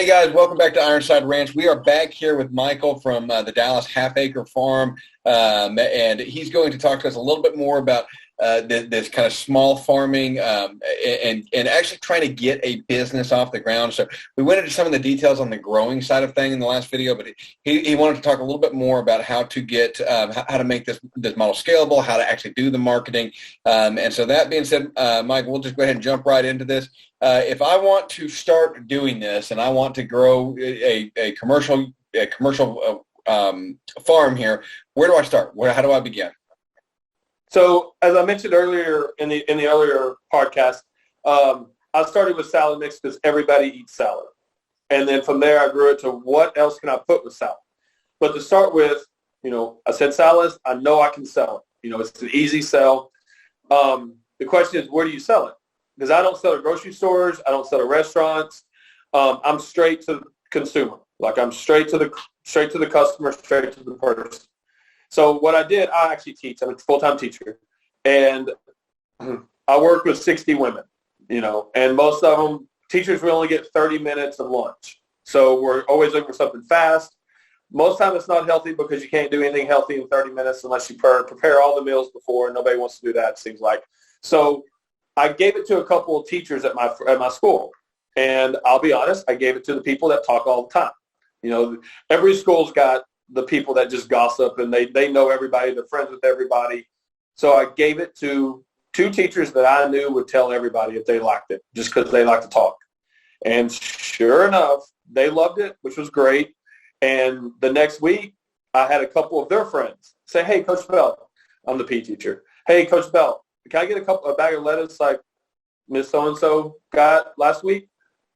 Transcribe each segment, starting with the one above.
Hey guys, welcome back to Ironside Ranch. We are back here with Michael from the Dallas Half Acre Farm, and he's going to talk to us a little bit more about this kind of small farming and actually trying to get a business off the ground. So we went into some of the details on the growing side of things in the last video, but he wanted to talk a little bit more about how to get how to make this model scalable, how to actually do the marketing. And so that being said, Mike, we'll just go ahead and jump right into this. If I want to start doing this and I want to grow a commercial farm here, where do I start? How do I begin? So as I mentioned earlier in the earlier podcast, I started with salad mix because everybody eats salad. And then from there, I grew it to what else can I put with salad? But to start with, I said salads, I know I can sell it. It's an easy sell. The question is, where do you sell it? Because I don't sell at grocery stores. I don't sell at restaurants. I'm straight to the consumer. Like I'm straight to the customer, straight to the person. So what I did, I actually teach. I'm a full-time teacher. And I work with 60 women, and most of them, teachers, we only get 30 minutes of lunch. So we're always looking for something fast. Most time it's not healthy because you can't do anything healthy in 30 minutes unless you prepare all the meals before, and nobody wants to do that, it seems like. So I gave it to a couple of teachers at my school. And I'll be honest, I gave it to the people that talk all the time. Every school's got the people that just gossip and they know everybody, they're friends with everybody. So I gave it to two teachers that I knew would tell everybody if they liked it, just because they like to talk. And sure enough, they loved it, which was great. And the next week, I had a couple of their friends say, "Hey, Coach Bell," I'm the PE teacher. "Hey, Coach Bell, can I get a bag of lettuce like Miss So-and-so got last week?"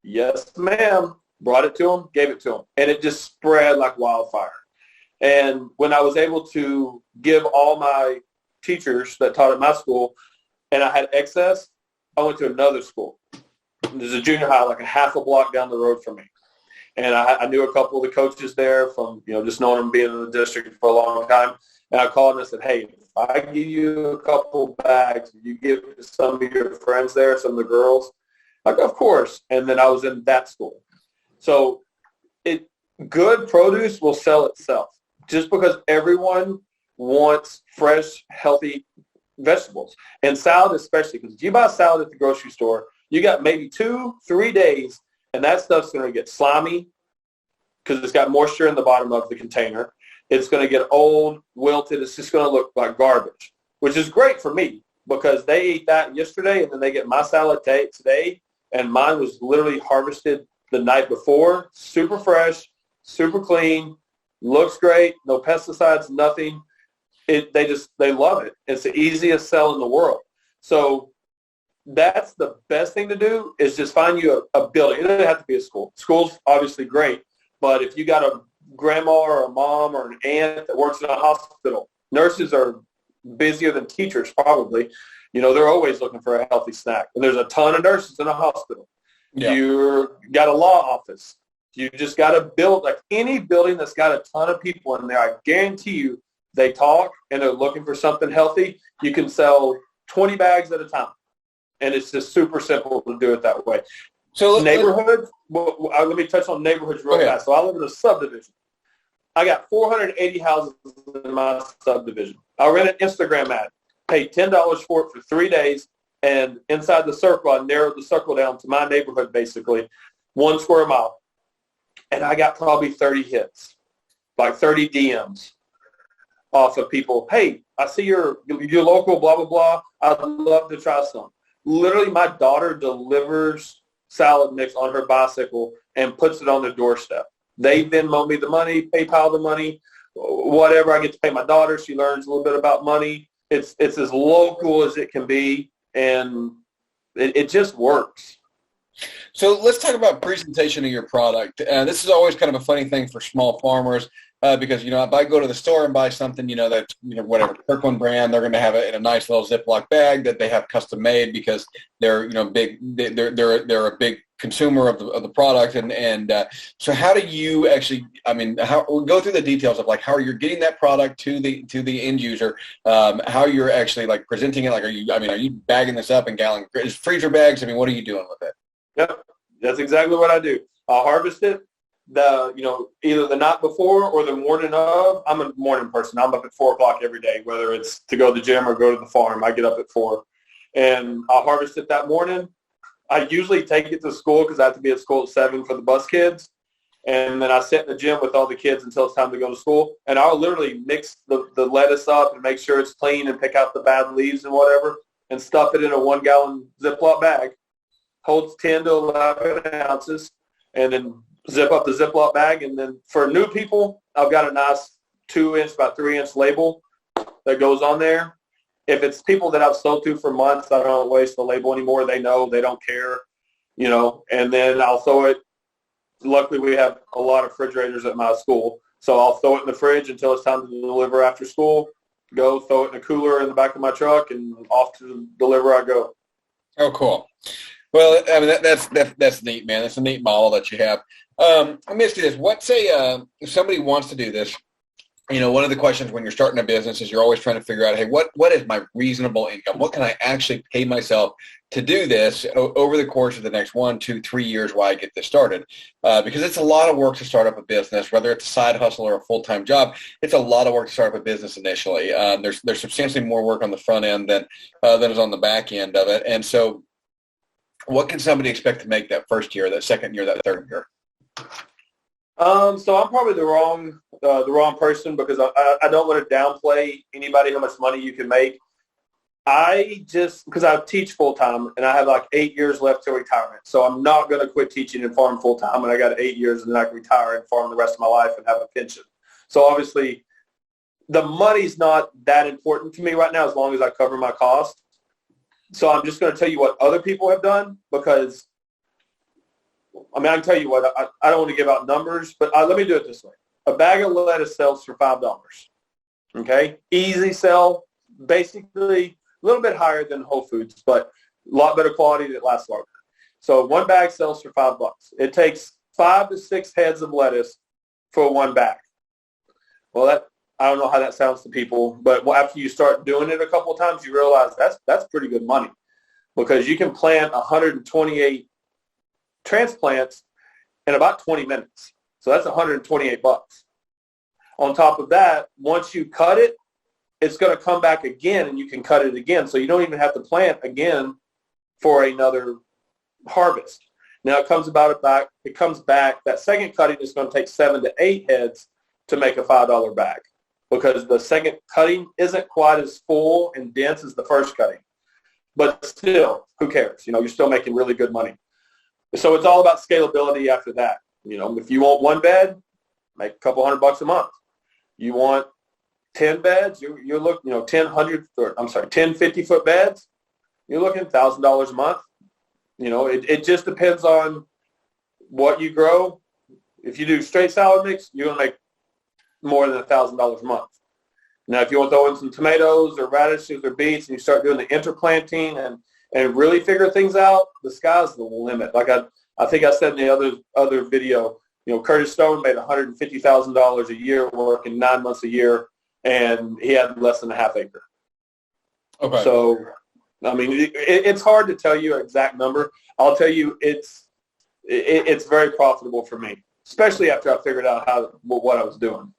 "Yes, ma'am." Brought it to them, gave it to them. And it just spread like wildfire. And when I was able to give all my teachers that taught at my school and I had excess, I went to another school. There's a junior high like a half a block down the road from me. And I knew a couple of the coaches there from, just knowing them being in the district for a long time. And I called and I said, "Hey, if I give you a couple bags, you give it to some of your friends there, some of the girls?" Like, "Of course." And then I was in that school. So good produce will sell itself just because everyone wants fresh, healthy vegetables. And salad especially, because if you buy salad at the grocery store, you got maybe 2-3 days, and that stuff's going to get slimy because it's got moisture in the bottom of the container. It's going to get old, wilted. It's just going to look like garbage, which is great for me because they ate that yesterday, and then they get my salad today, and mine was literally harvested the night before, super fresh, super clean, looks great, no pesticides, nothing. They love it. It's the easiest sell in the world. So that's the best thing to do is just find you a building. It doesn't have to be a school. School's obviously great, but if you got a grandma or a mom or an aunt that works in a hospital, nurses are busier than teachers probably. They're always looking for a healthy snack. And there's a ton of nurses in a hospital. Yeah. You got a law office. You just got to build, like any building that's got a ton of people in there, I guarantee you they talk and they're looking for something healthy. You can sell 20 bags at a time. And it's just super simple to do it that way. So neighborhoods, let me touch on neighborhoods real fast. So I live in a subdivision. I got 480 houses in my subdivision. I ran an Instagram ad, paid $10 for it for 3 days. And inside the circle, I narrowed the circle down to my neighborhood, basically, 1 square mile. And I got probably 30 hits, like 30 DMs off of people. "Hey, I see your local blah, blah, blah. I'd love to try some." Literally, my daughter delivers salad mix on her bicycle and puts it on the doorstep. They Venmo me the money, PayPal the money, whatever. I get to pay my daughter. She learns a little bit about money. It's as local as it can be, and it just works. So let's talk about presentation of your product. This is always kind of a funny thing for small farmers because, if I go to the store and buy something, that's, whatever, Kirkland brand, they're going to have it in a nice little Ziploc bag that they have custom made because they're, big, they're a big consumer of the product. And so how do you actually, we'll go through the details of like how you're getting that product to the end user, how you're actually like presenting it. Like, are you bagging this up in freezer bags? What are you doing with it? Yep, that's exactly what I do. I'll harvest it. Either the night before or the morning of. I'm a morning person. I'm up at 4 o'clock every day, whether it's to go to the gym or go to the farm. I get up at 4, and I'll harvest it that morning. I usually take it to school because I have to be at school at 7 for the bus kids. And then I sit in the gym with all the kids until it's time to go to school. And I'll literally mix the lettuce up and make sure it's clean and pick out the bad leaves and whatever and stuff it in a 1-gallon Ziploc bag. Holds 10 to 11 ounces. And then zip up the Ziploc bag. And then for new people, I've got a nice 2-inch by 3-inch label that goes on there. If it's people that I've sold to for months, I don't waste the label anymore. They know. They don't care. And then I'll throw it. Luckily, we have a lot of refrigerators at my school, so I'll throw it in the fridge until it's time to deliver after school. Go throw it in a cooler in the back of my truck, and off to deliver I go. Oh, cool. Well, I mean, that's neat, man. That's a neat model that you have. Let me ask you this. What say if somebody wants to do this, one of the questions when you're starting a business is you're always trying to figure out, hey, what is my reasonable income? What can I actually pay myself to do this over the course of the next 1, 2, 3 years while I get this started? Because it's a lot of work to start up a business, whether it's a side hustle or a full-time job. It's a lot of work to start up a business initially. There's substantially more work on the front end than is on the back end of it. And so what can somebody expect to make that first year, that second year, that third year? So I'm probably the wrong person because I don't want to downplay anybody how much money you can make. Because I teach full time and I have like 8 years left till retirement. So I'm not going to quit teaching and farm full time. And I got 8 years and then I can retire and farm the rest of my life and have a pension. So obviously the money's not that important to me right now as long as I cover my cost. So I'm just going to tell you what other people have done because I can tell you what, I don't want to give out numbers, but let me do it this way. A bag of lettuce sells for $5. Okay? Easy sell, basically a little bit higher than Whole Foods, but a lot better quality that lasts longer. So one bag sells for $5. It takes 5 to 6 heads of lettuce for one bag. Well, I don't know how that sounds to people, but after you start doing it a couple of times, you realize that's pretty good money because you can plant 128 transplants in about 20 minutes. So that's $128. On top of that, once you cut it, it's going to come back again and you can cut it again. So you don't even have to plant again for another harvest. Now it comes back. That second cutting is going to take 7 to 8 heads to make a $5 bag because the second cutting isn't quite as full and dense as the first cutting. But still, who cares? You're still making really good money. So it's all about scalability after that. If you want one bed, make a couple $100 a month. You want 10 beds, you're looking, 10 50-foot beds, you're looking $1,000 a month. It just depends on what you grow. If you do straight salad mix, you're going to make more than $1,000 a month. Now, if you want to throw in some tomatoes or radishes or beets and you start doing the interplanting and really figure things out, the sky's the limit. Like I think I said in the other video, Curtis Stone made $150,000 a year working 9 months a year, and he had less than a half acre. Okay. So, it's hard to tell you an exact number. I'll tell you it's very profitable for me, especially after I figured out what I was doing.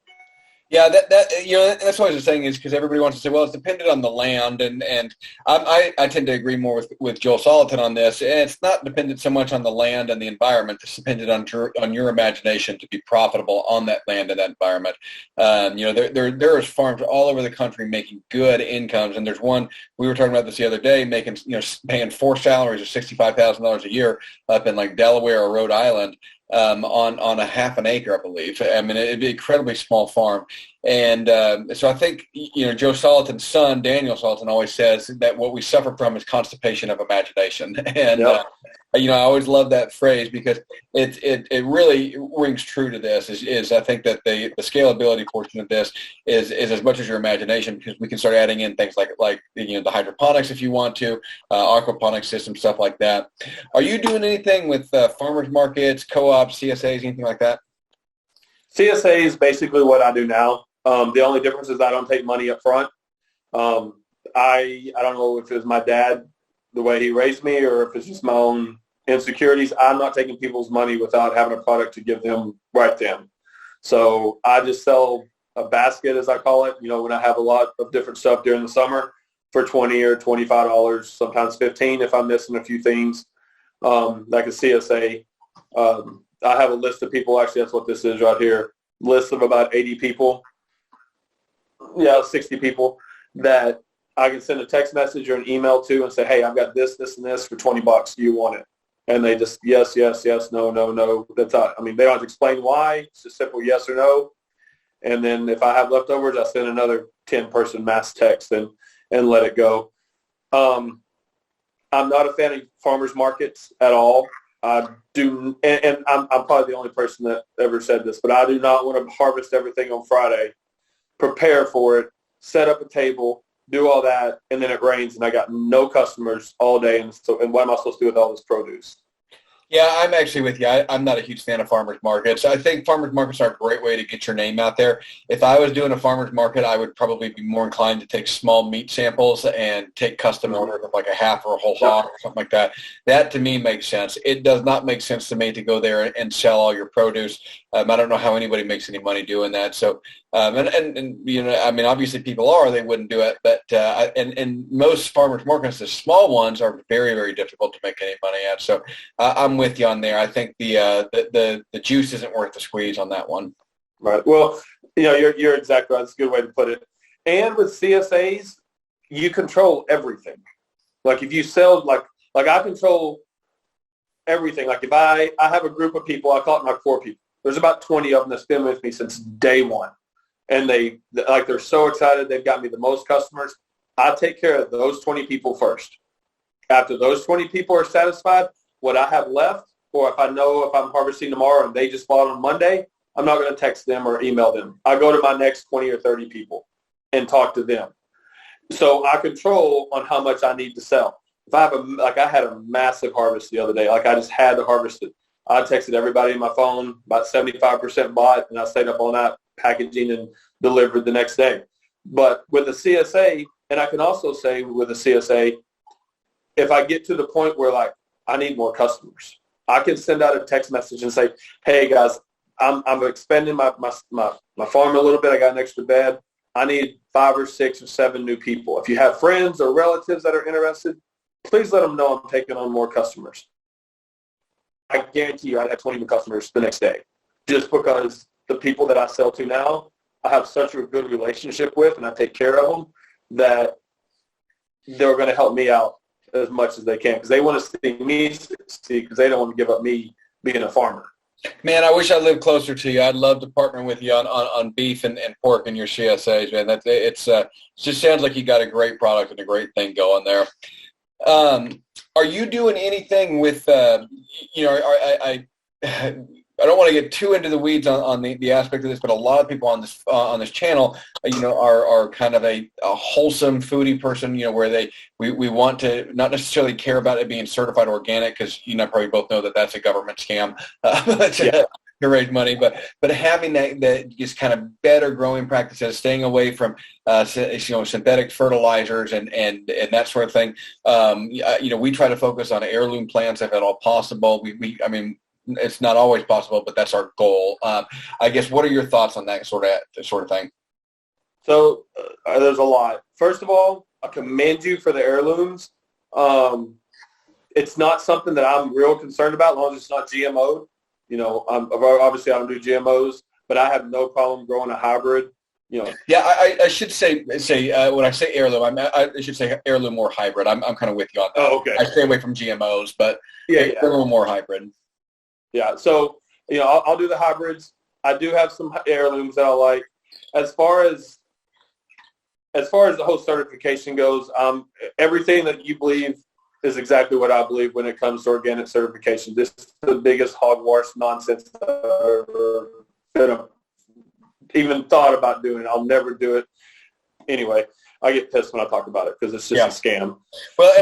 Yeah, that's what I was saying is because everybody wants to say, well, it's dependent on the land, and I tend to agree more with Joel Salatin on this. And it's not dependent so much on the land and the environment. It's dependent on your imagination to be profitable on that land and that environment. There is farms all over the country making good incomes, and there's one we were talking about this the other day, making paying 4 salaries of $65,000 a year up in like Delaware or Rhode Island. On a half an acre, I believe. It'd be an incredibly small farm. And so I think, Joe Salatin's son, Daniel Salatin, always says that what we suffer from is constipation of imagination. And, yep. I always love that phrase because it really rings true to this is I think that the scalability portion of this is as much as your imagination because we can start adding in things like the hydroponics if you want to, aquaponics system, stuff like that. Are you doing anything with farmers markets, co-ops, CSAs, anything like that? CSA is basically what I do now. The only difference is I don't take money up front. I don't know if it was my dad, the way he raised me, or if it's just my own insecurities. I'm not taking people's money without having a product to give them right then. So I just sell a basket, as I call it, when I have a lot of different stuff during the summer for $20 or $25, sometimes $15 if I'm missing a few things. Like a CSA, I have a list of people. Actually, that's what this is right here. List of about 80 people. 60 people that I can send a text message or an email to and say, hey, I've got this, this, and this for $20. Do you want it? And they just, yes, yes, yes, no, no, no. That's all. I mean, they don't have to explain why. It's just simple yes or no. And then if I have leftovers, I send another 10-person mass text and let it go. I'm not a fan of farmers markets at all. I do, and I'm probably the only person that ever said this, but I do not want to harvest everything on Friday, prepare for it, set up a table, do all that, and then it rains and I got no customers all day. And what am I supposed to do with all this produce? Yeah, I'm actually with you. I'm not a huge fan of farmers markets. I think farmers markets are a great way to get your name out there. If I was doing a farmers market, I would probably be more inclined to take small meat samples and take custom orders of like a half or a whole hog or something like that. That to me makes sense. It does not make sense to me to go there and sell all your produce. I don't know how anybody makes any money doing that. So, I mean, obviously people they wouldn't do it. But and most farmers markets, the small ones, are very, very difficult to make any money at. So I'm with you on there. I think the juice isn't worth the squeeze on that one. Right. Well, you're exactly right. That's a good way to put it. And with CSAs, you control everything. Like if you sell, like I control everything. Like if I have a group of people, I call it my core people. There's about 20 of them that's been with me since day one. And they're so excited. They've got me the most customers. I take care of those 20 people first. After those 20 people are satisfied, what I have left, or if I know if I'm harvesting tomorrow and they just bought on Monday, I'm not going to text them or email them. I go to my next 20 or 30 people and talk to them. So I control on how much I need to sell. If I have I had a massive harvest the other day. Like I just had to harvest it. I texted everybody in my phone, about 75% bought, and I stayed up all night packaging and delivered the next day. But with a CSA, and I can also say with a CSA, if I get to the point where I need more customers, I can send out a text message and say, hey guys, I'm expanding my farm a little bit. I got an extra bed. I need 5 or 6 or 7 new people. If you have friends or relatives that are interested, please let them know I'm taking on more customers. I guarantee you I'd have 20 new customers the next day, just because the people that I sell to now, I have such a good relationship with and I take care of them that they're going to help me out as much as they can because they want to see me succeed because they don't want to give up me being a farmer. Man, I wish I lived closer to you. I'd love to partner with you on beef and pork in your CSAs, man. It just sounds like you got a great product and a great thing going there. Are you doing anything with, I don't want to get too into the weeds on the aspect of this, but a lot of people on this channel, are kind of a wholesome foodie person, where we want to not necessarily care about it being certified organic because probably both know that that's a government scam to raise money, but having that just kind of better growing practices, staying away from synthetic fertilizers and that sort of thing. We try to focus on heirloom plants if at all possible. It's not always possible, but that's our goal. I guess, what are your thoughts on that sort of thing? So there's a lot. First of all, I commend you for the heirlooms. It's not something that I'm real concerned about as long as it's not GMO'd. Obviously I don't do GMOs, but I have no problem growing a hybrid. Yeah, I should say when I say heirloom, I should say heirloom or hybrid. I'm kind of with you on that. Oh, okay. I stay away from GMOs, but a little more hybrid. Yeah, so I'll do the hybrids. I do have some heirlooms that I like. As far as the whole certification goes, everything that you believe is exactly what I believe when it comes to organic certification. This is the biggest hogwash nonsense I've ever even thought about doing. I'll never do it. Anyway, I get pissed when I talk about it because it's just a scam. Well,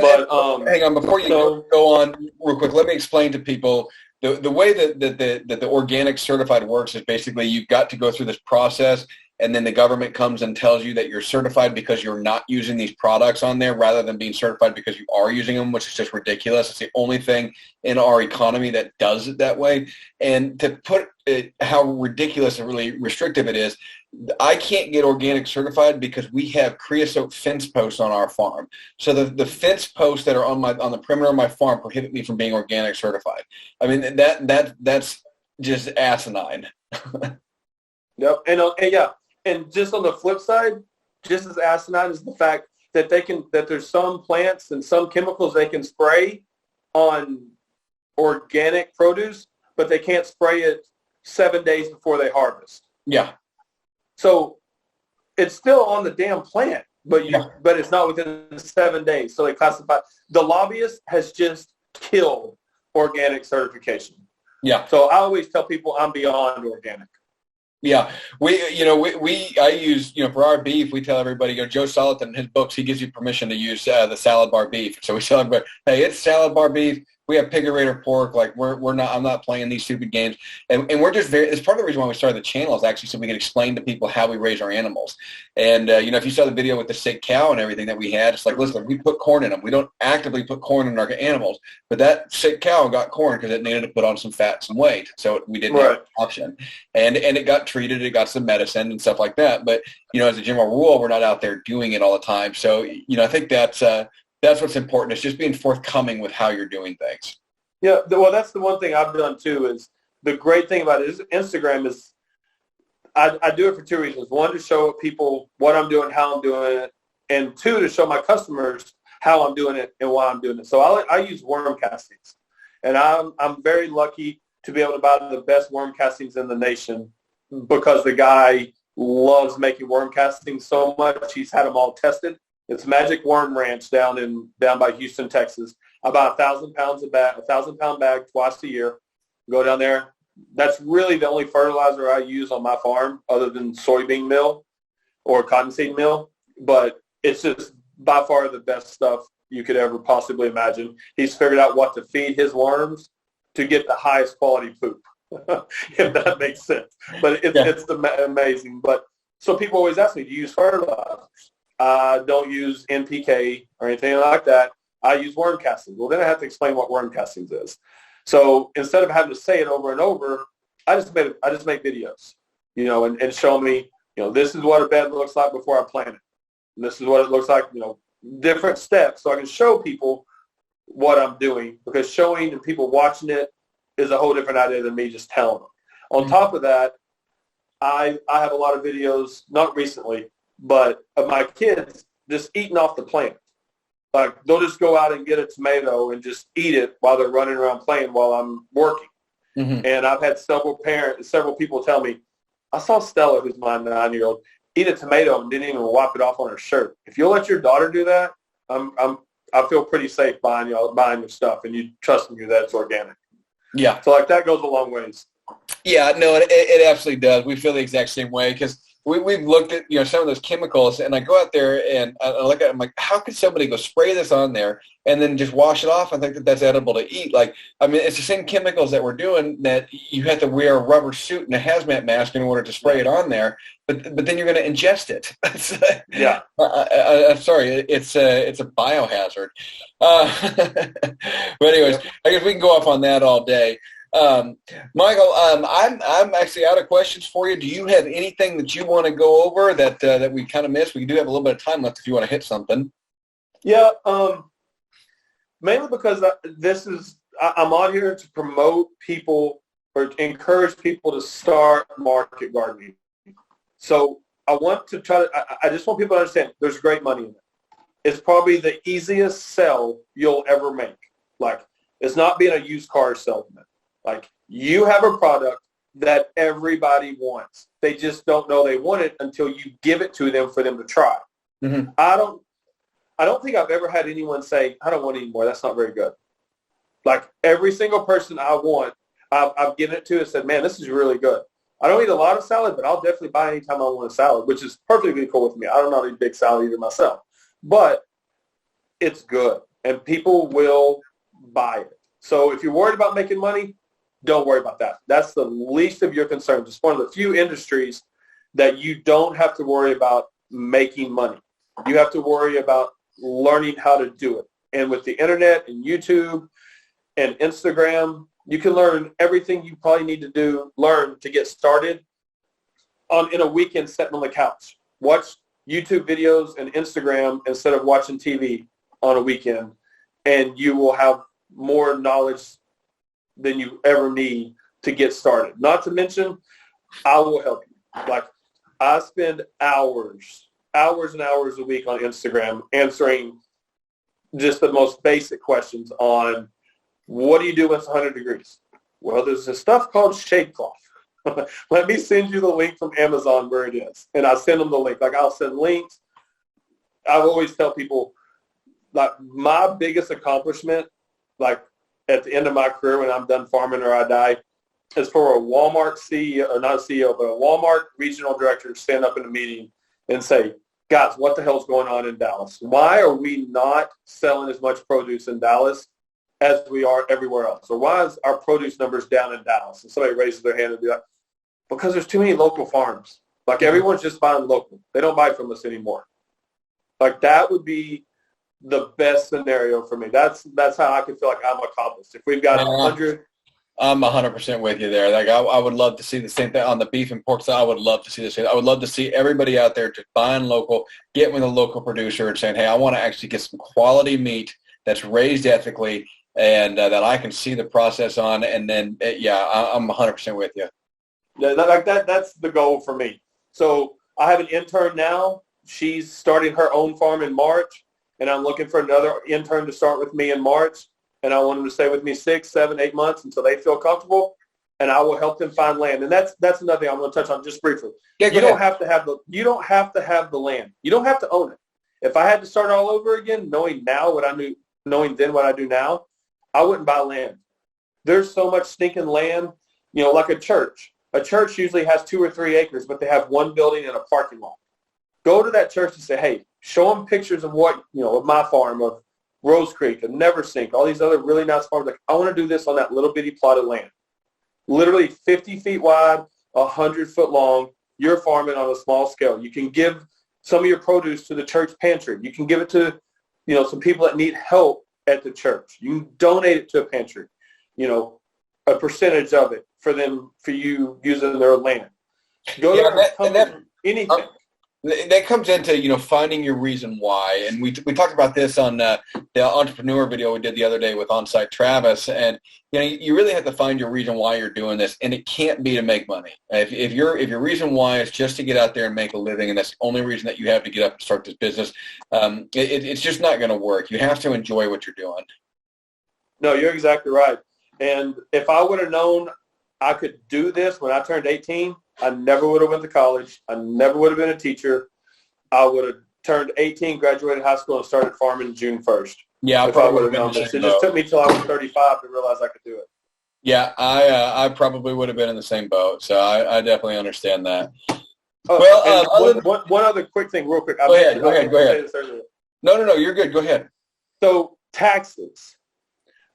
hang on. Before you go on real quick, let me explain to people the way that the organic certified works is basically you've got to go through this process, and then the government comes and tells you that you're certified because you're not using these products on there rather than being certified because you are using them, which is just ridiculous. It's the only thing in our economy that does it that way. And to put it, how ridiculous and really restrictive it is, I can't get organic certified because we have creosote fence posts on our farm. So the fence posts that are on the perimeter of my farm prohibit me from being organic certified. I mean, that's just asinine. Yep. And yeah. And just on the flip side, just as asinine is the fact that there's some plants and some chemicals they can spray on organic produce, but they can't spray it 7 days before they harvest. Yeah. So it's still on the damn plant, but it's not within 7 days. So they classify. The lobbyist has just killed organic certification. Yeah. So I always tell people I'm beyond organic. Yeah, I use, for our beef, we tell everybody, Joe Salatin in his books, he gives you permission to use the salad bar beef. So we tell everybody, hey, it's salad bar beef. We have pig-orator pork. Like I'm not playing these stupid games. And we're just it's part of the reason why we started the channel is actually so we can explain to people how we raise our animals. And, if you saw the video with the sick cow and everything that we had, it's like, listen, we put corn in them. We don't actively put corn in our animals, but that sick cow got corn because it needed to put on some fat, some weight. So we didn't have an option. And it got treated, it got some medicine and stuff like that. But, as a general rule, we're not out there doing it all the time. So, I think that's what's important. It's just being forthcoming with how you're doing things. Yeah, well, that's the one thing I've done too. Is the great thing about it is Instagram is I do it for two reasons. One, to show people what I'm doing, how I'm doing it, and two, to show my customers how I'm doing it and why I'm doing it. So I use worm castings, and I'm very lucky to be able to buy the best worm castings in the nation because the guy loves making worm castings so much. He's had them all tested. It's Magic Worm Ranch down by Houston, Texas. I buy 1,000 pound bag twice a year. Go down there. That's really the only fertilizer I use on my farm other than soybean meal or cottonseed meal. But it's just by far the best stuff you could ever possibly imagine. He's figured out what to feed his worms to get the highest quality poop, if that makes sense. But it's amazing. But so people always ask me, do you use fertilizers? I don't use NPK or anything like that. I use worm castings. Well, then I have to explain what worm castings is. So instead of having to say it over and over, I just make videos, and show me, this is what a bed looks like before I plant it. And this is what it looks like, different steps. So I can show people what I'm doing, because showing and people watching it is a whole different idea than me just telling them. On top of that, I have a lot of videos, not recently, but of my kids just eating off the plant. Like, they'll just go out and get a tomato and just eat it while they're running around playing while I'm working. Mm-hmm. And I've had several people tell me, I saw Stella, who's my 9-year-old, eat a tomato and didn't even wipe it off on her shirt. If you'll let your daughter do that, I feel pretty safe buying your stuff, and you trust me that it's organic. Yeah. So that goes a long ways. Yeah, no, it absolutely does. We feel the exact same way, because we've looked at some of those chemicals, and I go out there and I look at it, I'm like, how could somebody go spray this on there and then just wash it off and think that that's edible to eat? It's the same chemicals that we're doing that you have to wear a rubber suit and a hazmat mask in order to spray it on there, but then you're going to ingest it. Yeah. I'm sorry, it's a biohazard. But anyways, I guess we can go off on that all day. Michael, I'm actually out of questions for you. Do you have anything that you want to go over that we kind of missed? We do have a little bit of time left if you want to hit something. Yeah, mainly because I'm on here to promote people or to encourage people to start market gardening. So I want to I just want people to understand there's great money in it. It's probably the easiest sell you'll ever make. It's not being a used car salesman. You have a product that everybody wants. They just don't know they want it until you give it to them for them to try. Mm-hmm. I don't think I've ever had anyone say, I don't want it anymore. That's not very good. Every single person I want, I've given it to and said, man, this is really good. I don't eat a lot of salad, but I'll definitely buy anytime I want a salad, which is perfectly cool with me. I don't eat big salad either myself. But it's good, and people will buy it. So if you're worried about making money, don't worry about that. That's the least of your concerns. It's one of the few industries that you don't have to worry about making money. You have to worry about learning how to do it. And with the internet and YouTube and Instagram, you can learn everything you probably need to learn to get started in a weekend sitting on the couch. Watch YouTube videos and Instagram instead of watching TV on a weekend, and you will have more knowledge than you ever need to get started. Not to mention, I will help you. Like, I spend hours and hours a week on Instagram answering just the most basic questions on what do you do when it's 100 degrees? Well, there's this stuff called shade cloth. Let me send you the link from Amazon where it is. And I send them the link. Like, I'll send links. I always tell people, like, my biggest accomplishment, like, at the end of my career when I'm done farming or I die, is for a Walmart CEO, or not a CEO, but a Walmart regional director to stand up in a meeting and say, guys, what the hell's going on in Dallas? Why are we not selling as much produce in Dallas as we are everywhere else? Or why is our produce numbers down in Dallas? And somebody raises their hand and be like, because there's too many local farms. Like, everyone's just buying local. They don't buy from us anymore. Like, that would be the best scenario for me. That's how I can feel like I'm accomplished. If we've got 100. I'm 100% with you there. Like, I would love to see the same thing on the beef and pork side. I would love to see the same. I would love to see everybody out there just buying local, getting with a local producer and saying, hey, I want to actually get some quality meat that's raised ethically and that I can see the process on. And then, I'm 100% with you. Yeah, that's the goal for me. So I have an intern now. She's starting her own farm in March, and I'm looking for another intern to start with me in March. And I want them to stay with me 6, 7, 8 months until they feel comfortable, and I will help them find land. And that's another thing I'm going to touch on just briefly. Yeah, you don't have to have the land. You don't have to own it. If I had to start all over again, knowing then what I do now, I wouldn't buy land. There's so much stinking land, like a church. A church usually has 2 or 3 acres, but they have one building and a parking lot. Go to that church and say, hey, show them pictures of what, of my farm, of Rose Creek, of Neversink, all these other really nice farms. Like, I want to do this on that little bitty plot of land. Literally 50 feet wide, 100 foot long. You're farming on a small scale. You can give some of your produce to the church pantry. You can give it to, some people that need help at the church. You can donate it to a pantry, a percentage of it for you using their land. Go to anything. That comes into, finding your reason why. And we talked about this on the entrepreneur video we did the other day with On-Site Travis. And, you really have to find your reason why you're doing this. And it can't be to make money. If your reason why is just to get out there and make a living, and that's the only reason that you have to get up and start this business, it's just not going to work. You have to enjoy what you're doing. No, you're exactly right. And if I would have known I could do this when I turned 18, I never would have went to college. I never would have been a teacher. I would have turned 18, graduated high school, and started farming June 1st. Yeah, if I would have known this. It just took me till I was 35 to realize I could do it. Yeah, I probably would have been in the same boat. So I definitely understand that. One other quick thing, real quick. Go ahead. No, you're good. Go ahead. So taxes.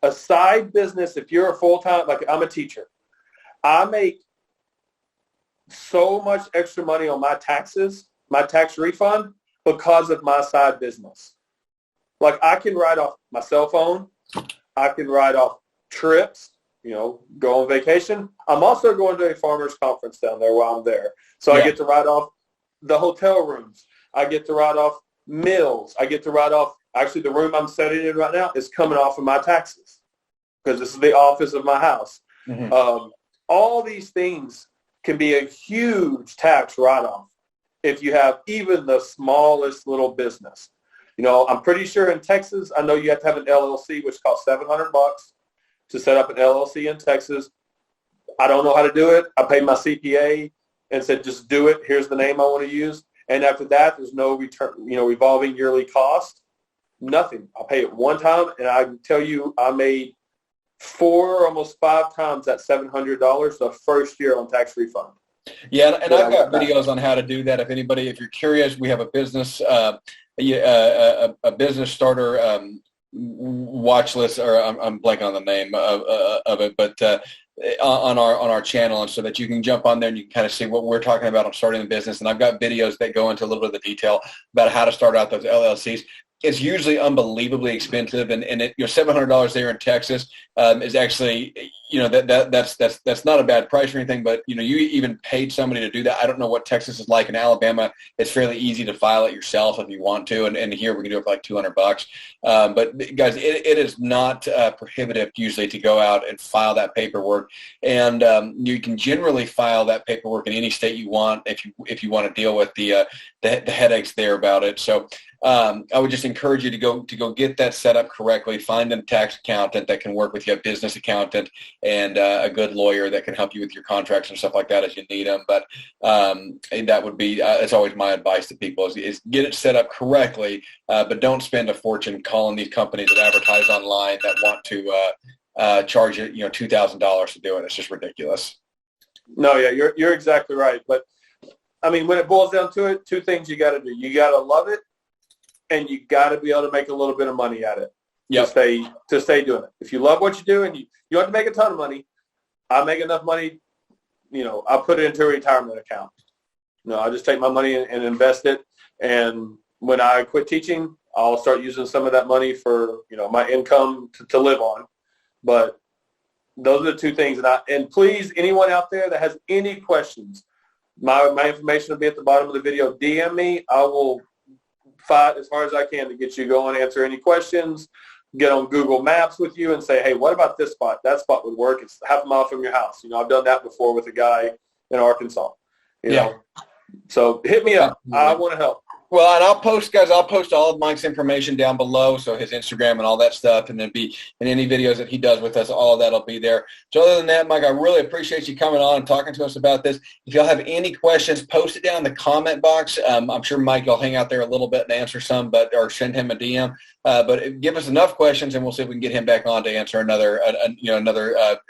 A side business, if you're a full-time, like I'm a teacher, I make so much extra money on my taxes, my tax refund, because of my side business. Like, I can write off my cell phone. I can write off trips, go on vacation. I'm also going to a farmers conference down there while I'm there. So I get to write off the hotel rooms. I get to write off meals. I get to write off, actually the room I'm sitting in right now is coming off of my taxes because this is the office of my house. Mm-hmm. All these things can be a huge tax write-off if you have even the smallest little business. I'm pretty sure in Texas, I know you have to have an LLC, which costs $700 to set up an LLC in Texas. I don't know how to do it. I paid my CPA and said, just do it. Here's the name I want to use. And after that, there's no return, revolving yearly cost. Nothing. I'll pay it one time, and I can tell you I made 4, almost 5 times that $700 the first year on tax refund. Yeah, and I've got videos on how to do that. If you're curious, we have a business a business starter watch list, or I'm blanking on the name of it, but on our channel, and so that you can jump on there and you can kind of see what we're talking about on starting a business. And I've got videos that go into a little bit of the detail about how to start out those LLCs. It's usually unbelievably expensive, and $700 there in Texas is actually, that's not a bad price or anything. But you even paid somebody to do that. I don't know what Texas is like. In Alabama, it's fairly easy to file it yourself if you want to, and here we can do it for like $200. But guys, it is not prohibitive usually to go out and file that paperwork, and you can generally file that paperwork in any state you want if you want to deal with the headaches there about it. So I would just encourage you to go get that set up correctly. Find a tax accountant that can work with you, a business accountant, and a good lawyer that can help you with your contracts and stuff like that as you need them. But that would be it's always my advice to people is get it set up correctly, but don't spend a fortune calling these companies that advertise online that want to charge you $2,000 to do it. It's just ridiculous. No, yeah, you're exactly right. But I mean, when it boils down to it, two things you got to do. You got to love it, and you got to be able to make a little bit of money at it. Yep. To stay doing it. If you love what you do and you don't have to make a ton of money, I make enough money, I put it into a retirement account. I just take my money and invest it. And when I quit teaching, I'll start using some of that money for, my income to live on. But those are the two things. And please, anyone out there that has any questions, my information will be at the bottom of the video. DM me. I will fight as hard as I can to get you going, answer any questions, get on Google Maps with you and say, hey, what about this spot? That spot would work. It's half a mile from your house. I've done that before with a guy in Arkansas. So hit me up. I want to help. Well, and I'll post all of Mike's information down below, so his Instagram and all that stuff, and then be in any videos that he does with us, all of that will be there. So other than that, Mike, I really appreciate you coming on and talking to us about this. If y'all have any questions, post it down in the comment box. I'm sure Mike will hang out there a little bit and answer some, or send him a DM. But give us enough questions, and we'll see if we can get him back on to answer another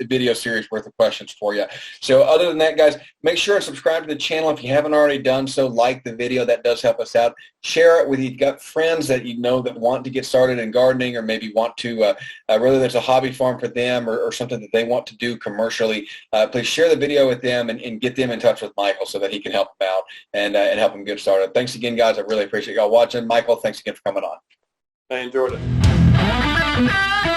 video series worth of questions for you. So other than that, guys, make sure and subscribe to the channel if you haven't already done so. Like the video. That does help us out. Share it with you've got friends that that want to get started in gardening, or maybe want to, whether it's a hobby farm for them or something that they want to do commercially. Please share the video with them and get them in touch with Michael so that he can help them out and help them get started. Thanks again, guys. I really appreciate y'all watching. Michael, thanks again for coming on. I enjoyed it.